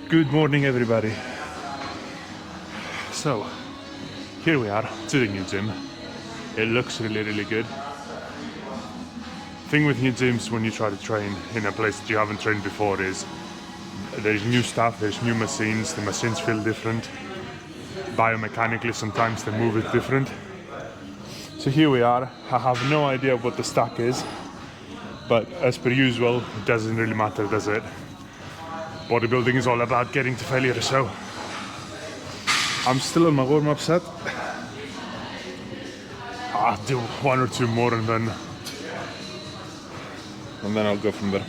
Good morning, everybody. So, here we are to the new gym. It looks really good. Thing with new gyms when you try to train in a place that you haven't trained before is there's new stuff, there's new machines, the machines feel different. Biomechanically, sometimes the move is different. So here we are. I have no idea what the stack is, but as per usual, it doesn't really matter, does it? Bodybuilding is all about getting to failure, so I'm still on my warm-up set. I'll do one or two more and then I'll go from there.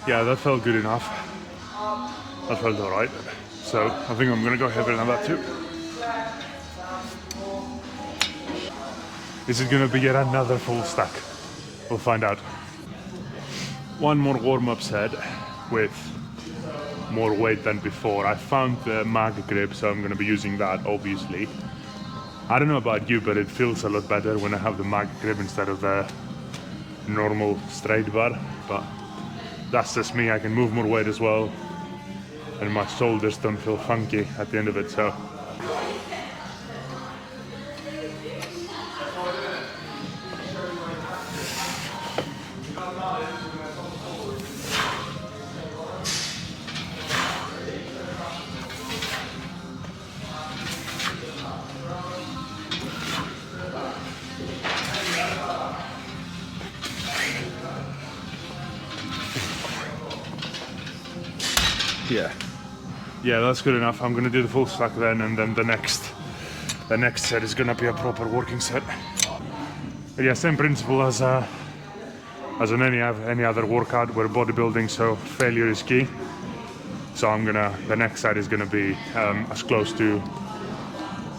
Yeah, that felt good enough. That felt alright. So I think I'm gonna go heavier than that too. Is it gonna be yet another full stack? We'll find out. One more warm-up set with more weight than before. I found the mag grip, so I'm gonna be using that obviously. I don't know about you, but it feels a lot better when I have the mag grip instead of the normal straight bar. But that's just me. I can move more weight as well, and my shoulders don't feel funky at the end of it. So yeah, that's good enough. I'm gonna do the full stack then, and then the next set is gonna be a proper working set. But yeah, same principle as in any other workout where bodybuilding, so failure is key. So the next set is gonna be as close to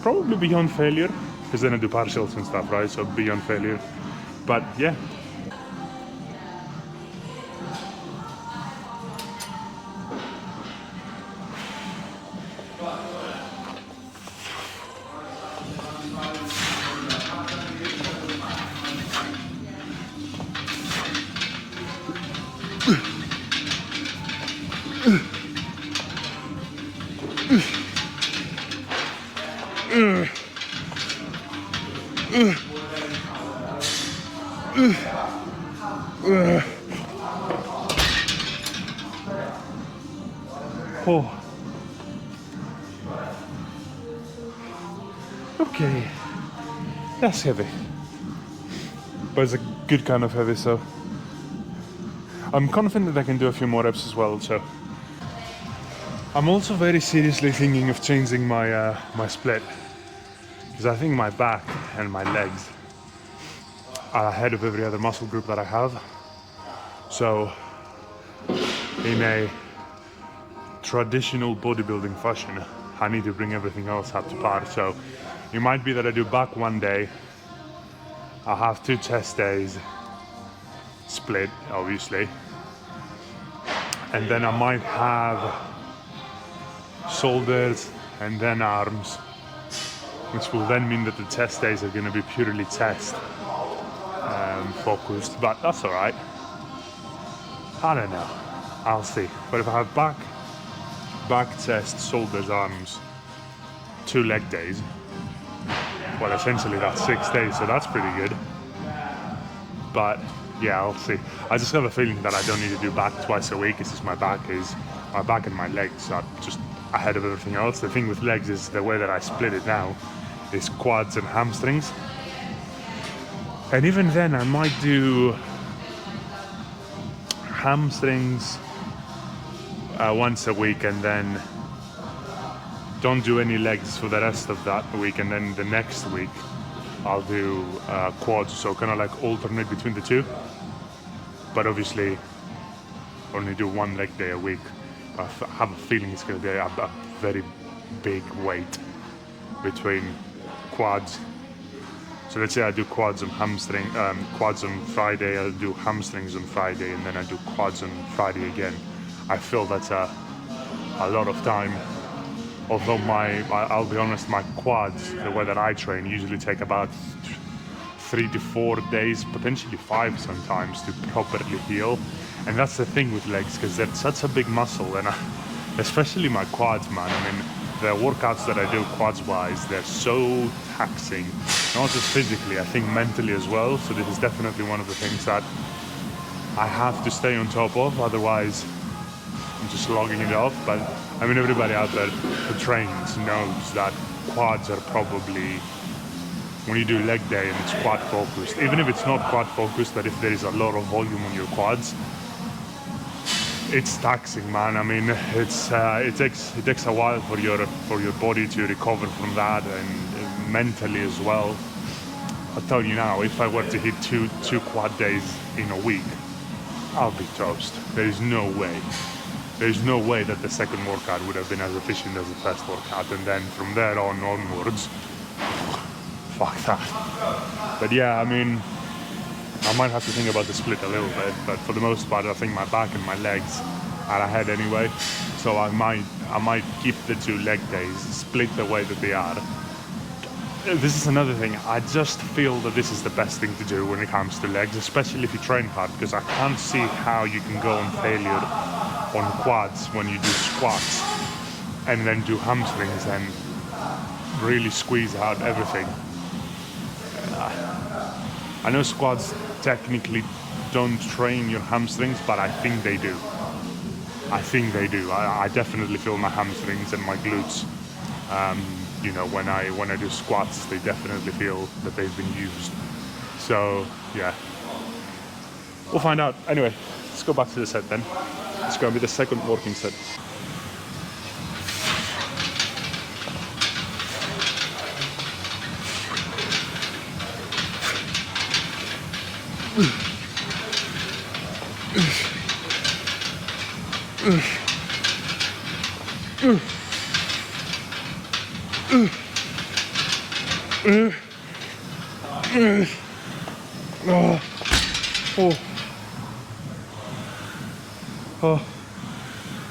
probably beyond failure, because then I do partials and stuff, right? So beyond failure. But yeah. Oh. Okay, that's heavy, but it's a good kind of heavy, so I'm confident that I can do a few more reps as well. So I'm also very seriously thinking of changing my my split, because I think my back and my legs are ahead of every other muscle group that I have. So in a traditional bodybuilding fashion, I need to bring everything else up to par. So it might be that I do back one day, I'll have 2 chest days split obviously, and then I might have shoulders and then arms, which will then mean that the chest days are going to be purely chest focused, but that's alright. I don't know, I'll see. But if I have back, chest, shoulders, arms, 2 leg days, well, essentially that's 6 days, so that's pretty good. But yeah, I'll see. I just have a feeling that I don't need to do back twice a week. It's just my back and my legs are just ahead of everything else. The thing with legs is the way that I split it now is quads and hamstrings. And even then I might do hamstrings once a week, and then don't do any legs for the rest of that week, and then the next week I'll do quads, so kind of like alternate between the two. But obviously, only do one leg day a week. I have a feeling it's going to be a very big weight between quads. So let's say I do quads and quads on Friday, I'll do hamstrings on Friday, and then I do quads on Friday again. I feel that's a lot of time. Although I'll be honest, my quads, the way that I train, usually take about 3 to 4 days, potentially 5 sometimes, to properly heal. And that's the thing with legs, because they're such a big muscle, and especially my quads, man. I mean, the workouts that I do quads-wise, they're so taxing, not just physically, I think mentally as well. So this is definitely one of the things that I have to stay on top of, otherwise I'm just logging it off. But I mean, everybody out there who trains knows that quads are probably, when you do leg day and it's quad focused, even if it's not quad focused, but if there is a lot of volume on your quads, it's taxing, man. I mean, it takes a while for your body to recover from that, and mentally as well. I'll tell you now, if I were to hit two quad days in a week, I'll be toast. There is no way. There's no way that the second workout would have been as efficient as the first workout, and then from there onwards, fuck that. But yeah, I mean, I might have to think about the split a little bit, but for the most part, I think my back and my legs are ahead anyway. So I might keep the 2 leg days, split the way that they are. This is another thing. I just feel that this is the best thing to do when it comes to legs, especially if you train hard, because I can't see how you can go on failure on quads when you do squats and then do hamstrings and really squeeze out everything. I know squats technically don't train your hamstrings, but I think they do. I definitely feel my hamstrings and my glutes. You know, when I do squats, they definitely feel that they've been used. So yeah, we'll find out. Anyway, let's go back to the set then. It's going to be the second working set.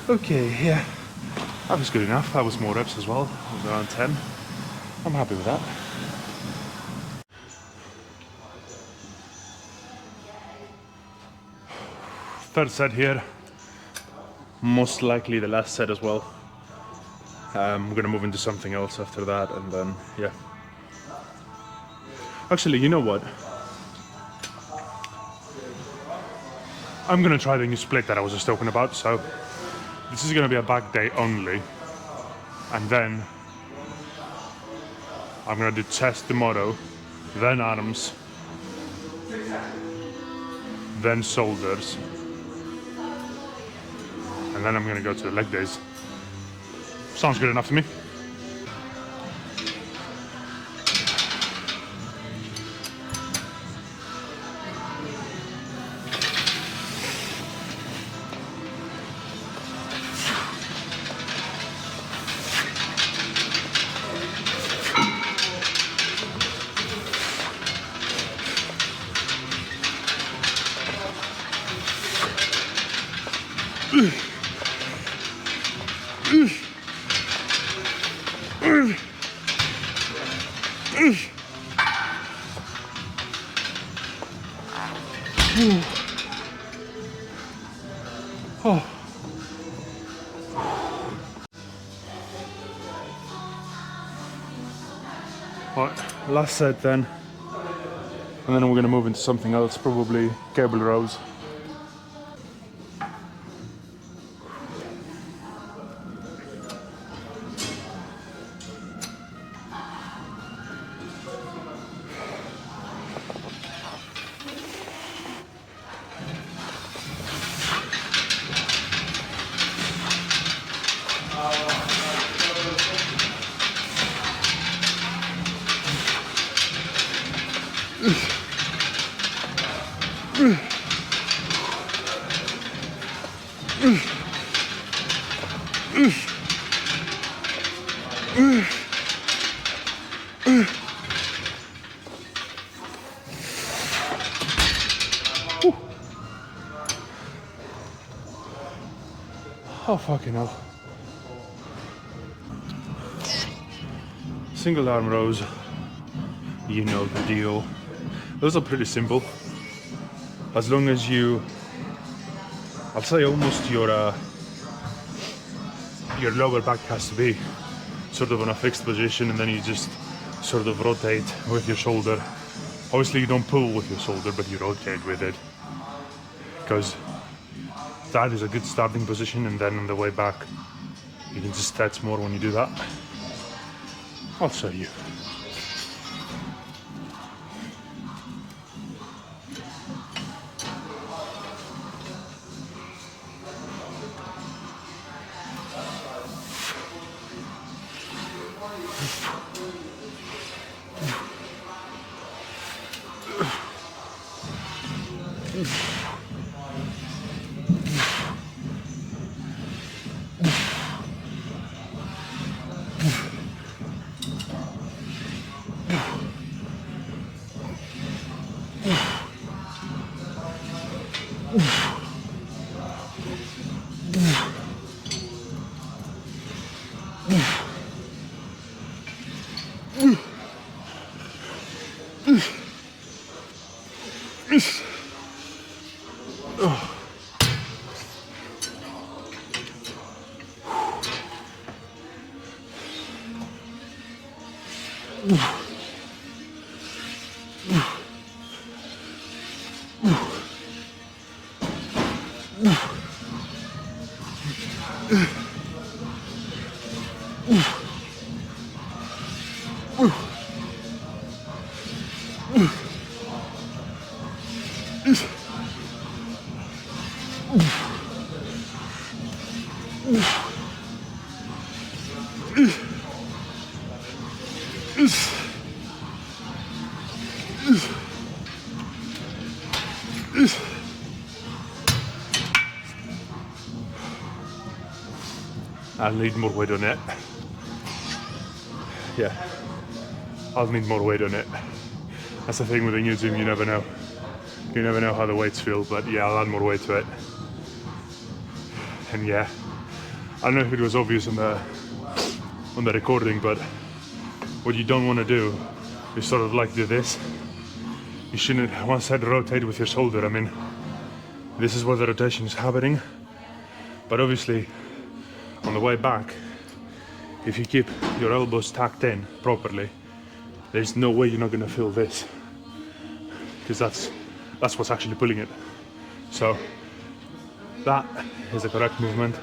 Okay, yeah, that was good enough. That was more reps as well. It was around 10. I'm happy with that. Third set here, most likely the last set as well. I'm gonna move into something else after that, and then yeah. Actually, you know what? I'm gonna try the new split that I was just talking about. So this is gonna be a back day only, and then I'm gonna do chest tomorrow, then arms, then shoulders, and then I'm gonna go to the leg days. Sounds good enough to me. Right, last set then, and then we're going to move into something else, probably cable rows. Oh fucking hell. Single arm rows, you know the deal. Those are pretty simple. As long as you, I'll say almost your lower back has to be sort of in a fixed position, and then you just sort of rotate with your shoulder. Obviously you don't pull with your shoulder, but you rotate with it, because that is a good starting position, and then on the way back you can just stretch more when you do that. I'll show you. I'll need more weight on it. Yeah, I'll need more weight on it. That's the thing with a new gym, you never know. You never know how the weights feel, but yeah, I'll add more weight to it. And yeah, I don't know if it was obvious on the recording, but what you don't want to do is sort of like do this. You shouldn't, once I rotate with your shoulder, I mean, this is where the rotation is happening. But obviously, on the way back, if you keep your elbows tucked in properly, there's no way you're not going to feel this, because that's what's actually pulling it. So that is the correct movement.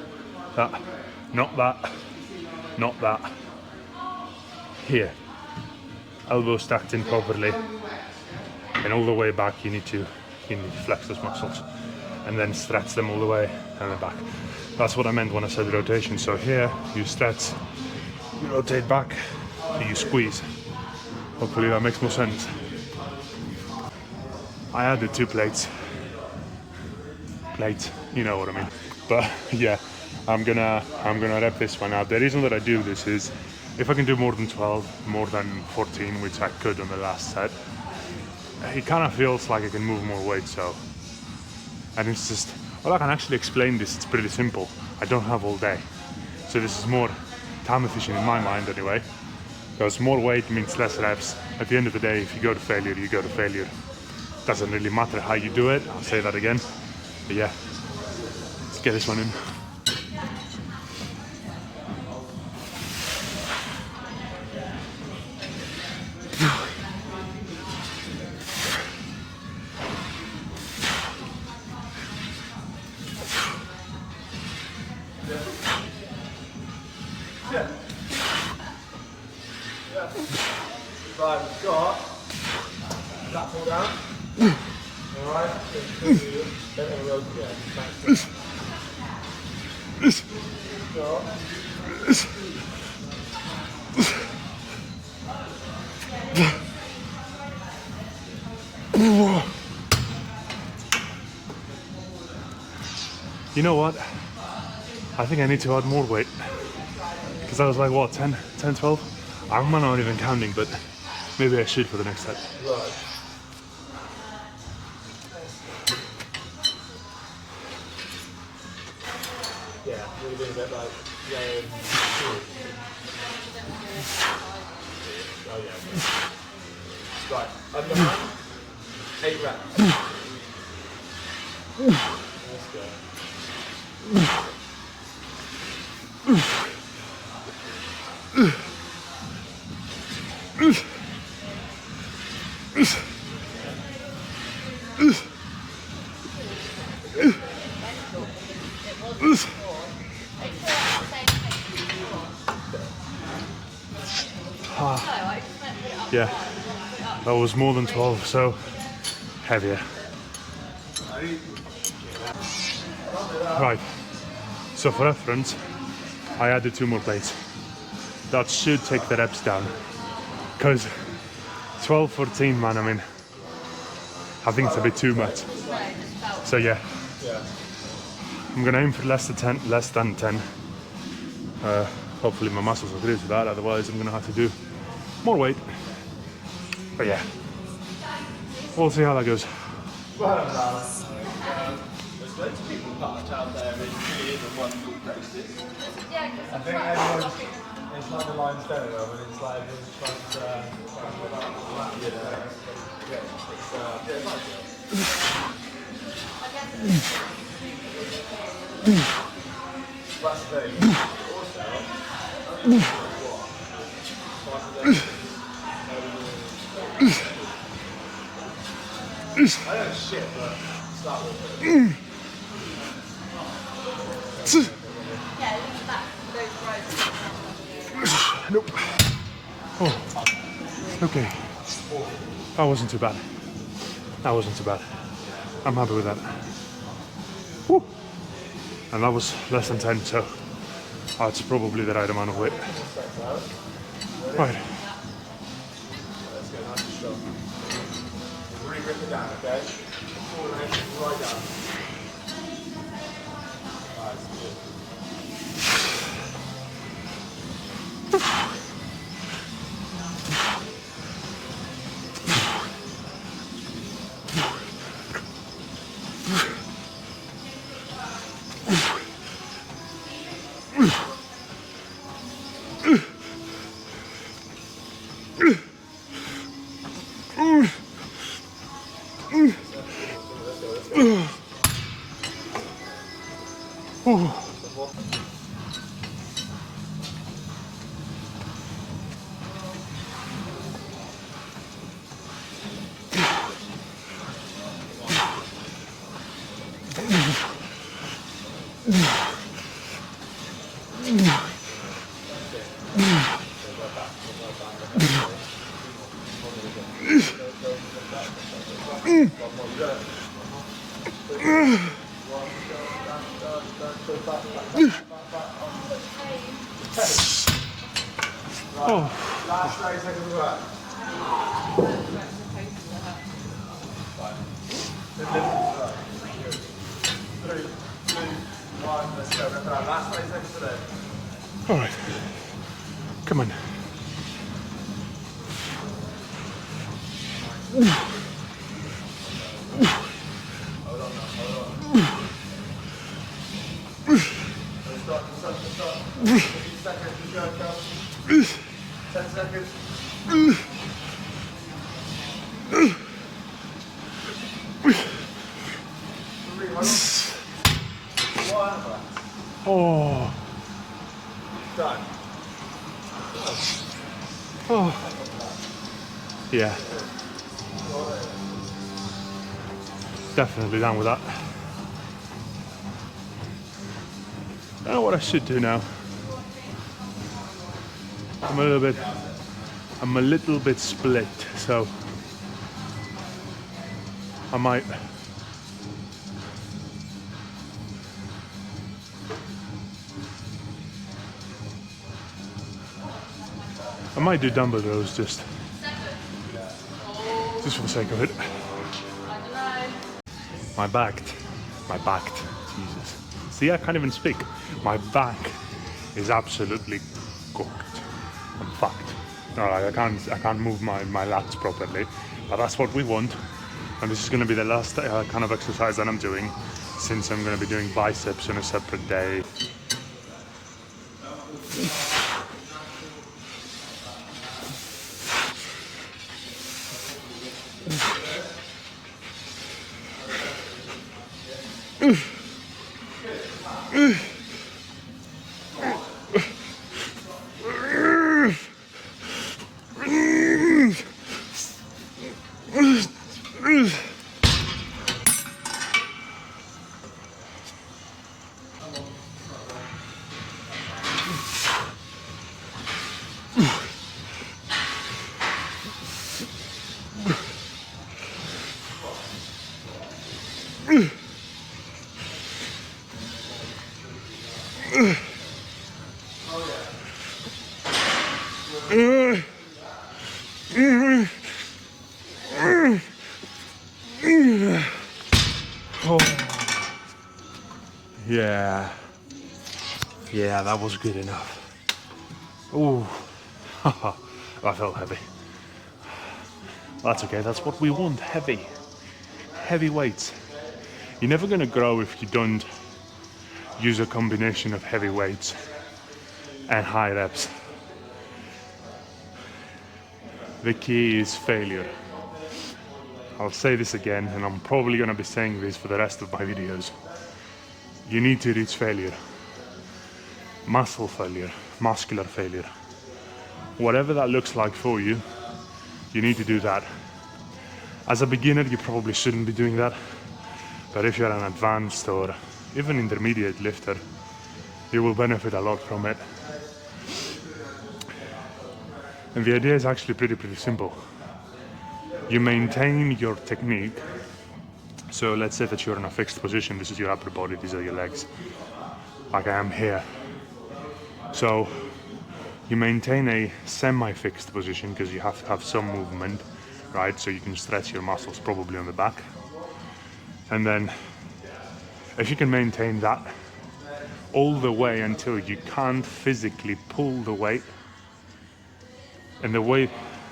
That, not that, not that. Here, elbows tucked in properly, and all the way back you need to flex those muscles and then stretch them all the way and then back. That's what I meant when I said rotation. So here you stretch, you rotate back, and you squeeze. Hopefully that makes more sense. I added 2 plates, you know what I mean. But yeah, I'm gonna rep this one out. The reason that I do this is if I can do more than 12, more than 14, which I could on the last set, it kind of feels like I can move more weight. So, and it's just, well, I can actually explain this. It's pretty simple. I don't have all day, so this is more time efficient in my mind anyway, because more weight means less reps. At the end of the day, if you go to failure, you go to failure. Doesn't really matter how you do it. I'll say that again. But yeah, let's get this one in. Right, we've got that pull down. Alright, then we'll roll again. You know what? I think I need to add more weight. Because I was like, what, 10, 12? I'm not even counting, but maybe I should for the next set. Right. Yeah, really doing a bit like going. Oh yeah. Right, underhand, 8 reps. Let's go. Yeah, that was more than 12, so heavier. Right, so for reference, I added 2 more plates. That should take the reps down. Because 12, 14, man, I mean, I think it's a bit too much. So yeah, I'm gonna aim for less than 10. Hopefully my muscles will agree to that, otherwise I'm gonna have to do more weight. But yeah, we'll see how that goes. There's loads of people part out there in really the wonderful places. I think everyone's, it's like the lines down though, and it's like everyone's trying to go back. It's nice. That's the thing. Also, I don't shit, but start with it. Nope. Oh, okay. That wasn't too bad. That wasn't too bad. I'm happy with that. Woo. And that was less than 10, so that's probably the right amount of weight. Right. Let's go, nice and strong. Really rip it down, okay? Pull it right down. Nice, good. Oh, Last 30 seconds of work. Three, two, one, let's go. Last 30 seconds today. all right. Come on. Stop. 15 seconds, go. 10 seconds. Oh, Done. oh. Yeah. Definitely down with that. I don't know what I should do now. I'm a little bit split, so I might do dumbbell rows just for the sake of it. My back, Jesus, See, I can't even speak. My back is absolutely cooked. I'm fucked. Alright, I can't move my lats properly, but that's what we want. And this is going to be the last kind of exercise that I'm doing, since I'm going to be doing biceps on a separate day. Yeah. Yeah, that was good enough. Ooh. That felt heavy. That's okay, that's what we want, heavy. Heavy weights. You're never gonna grow if you don't use a combination of heavy weights and high reps. The key is failure. I'll say this again, and I'm probably gonna be saying this for the rest of my videos. You need to reach failure. Muscle failure, muscular failure. Whatever that looks like for you, you need to do that. As a beginner, you probably shouldn't be doing that. But if you're an advanced or even intermediate lifter, you will benefit a lot from it. And the idea is actually pretty simple. You maintain your technique. So let's say that you're in a fixed position. This is your upper body, these are your legs. Like I am here. So you maintain a semi-fixed position because you have to have some movement, right? So you can stretch your muscles probably on the back. And then if you can maintain that all the way until you can't physically pull the weight. And the way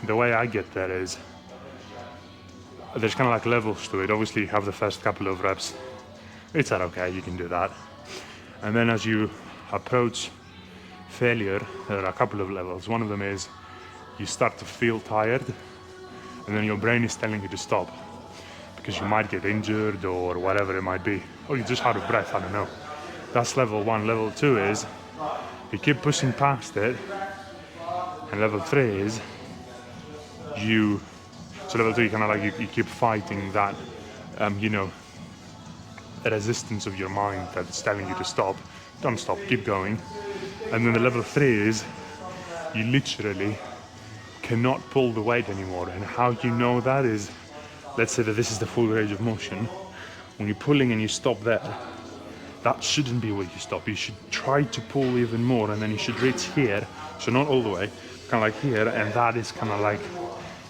I get there is there's kind of like levels to it. Obviously you have the first couple of reps. It's not okay, you can do that. And then as you approach failure, there are a couple of levels. One of them is you start to feel tired and then your brain is telling you to stop because you might get injured or whatever it might be, or you're just out of breath, I don't know. That's level one. Level two is you keep pushing past it, and level three is so level two, you kind of like you keep fighting that the resistance of your mind that's telling you to stop. Don't stop, keep going. And then the level three is you literally cannot pull the weight anymore. And how you know that is, let's say that this is the full range of motion. When you're pulling and you stop there, that shouldn't be where you stop. You should try to pull even more, and then you should reach here. So not all the way, kind of like here, and that is kind of like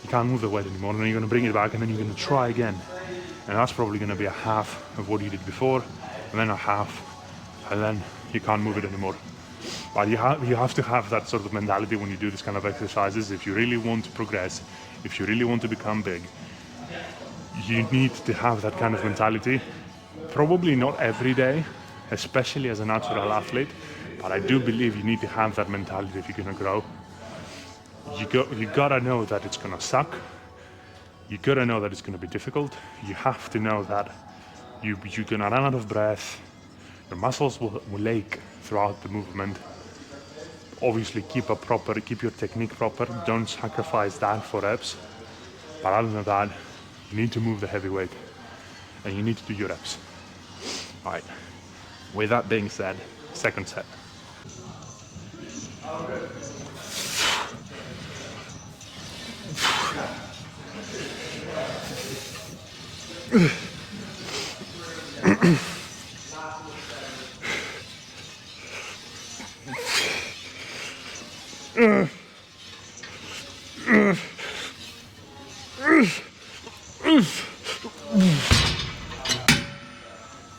you can't move the weight anymore. And then you're going to bring it back, and then you're going to try again. And that's probably going to be a half of what you did before, and then a half, and then you can't move it anymore. But you have to have that sort of mentality when you do this kind of exercises. If you really want to progress, if you really want to become big, you need to have that kind of mentality. Probably not every day, especially as a natural athlete, but I do believe you need to have that mentality if you're gonna grow. You gotta know that it's gonna suck. You gotta know that it's gonna be difficult. You have to know that you're gonna run out of breath. Your muscles will ache throughout the movement. Obviously keep your technique proper. Don't sacrifice that for reps. But other than that, you need to move the heavy weight and you need to do your reps. All right, with that being said, second set.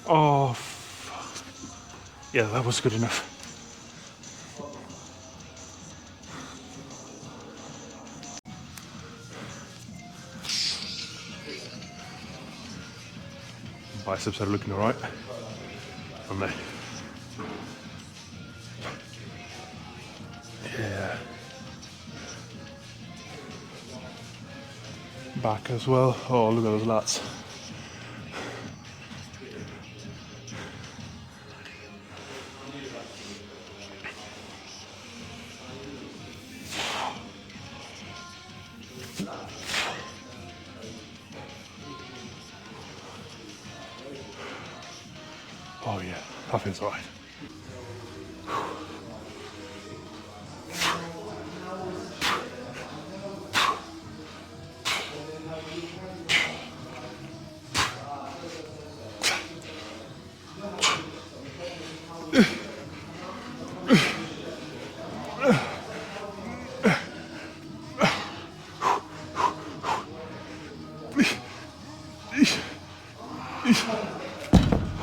Oh, fuck. Yeah, that was good enough. Biceps are looking alright. On there. Yeah. Back as well. Oh, look at those lats. Oh yeah, that feels alright.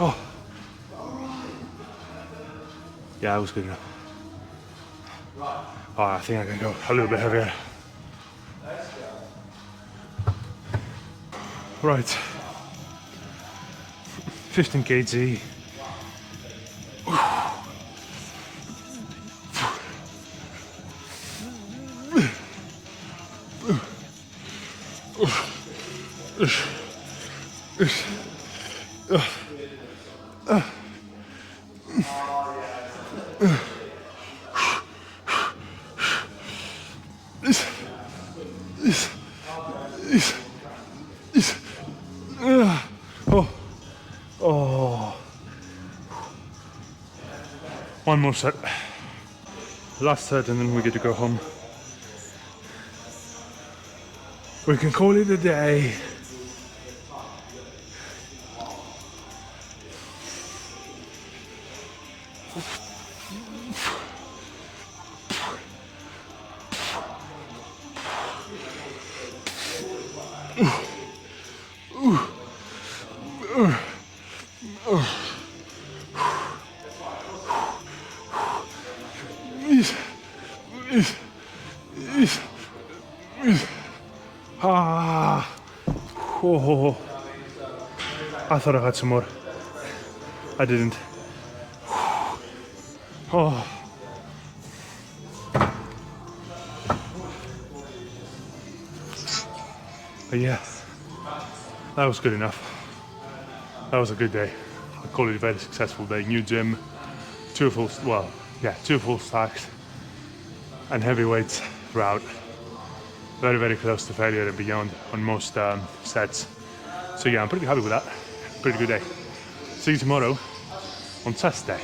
Oh. Yeah, that was good enough. Oh, I think I can go a little bit heavier. Right. 15 kg. Oh, oh. One more set. Last set, and then we get to go home. We can call it a day. Ah, oh, I thought I had some more. I didn't. Oh. But yeah, that was good enough. That was a good day. I call it a very successful day. New gym, two full stacks, and heavyweights throughout. Very, very close to failure and beyond on most sets. So yeah, I'm pretty happy with that. Pretty good day. See you tomorrow on Saturday.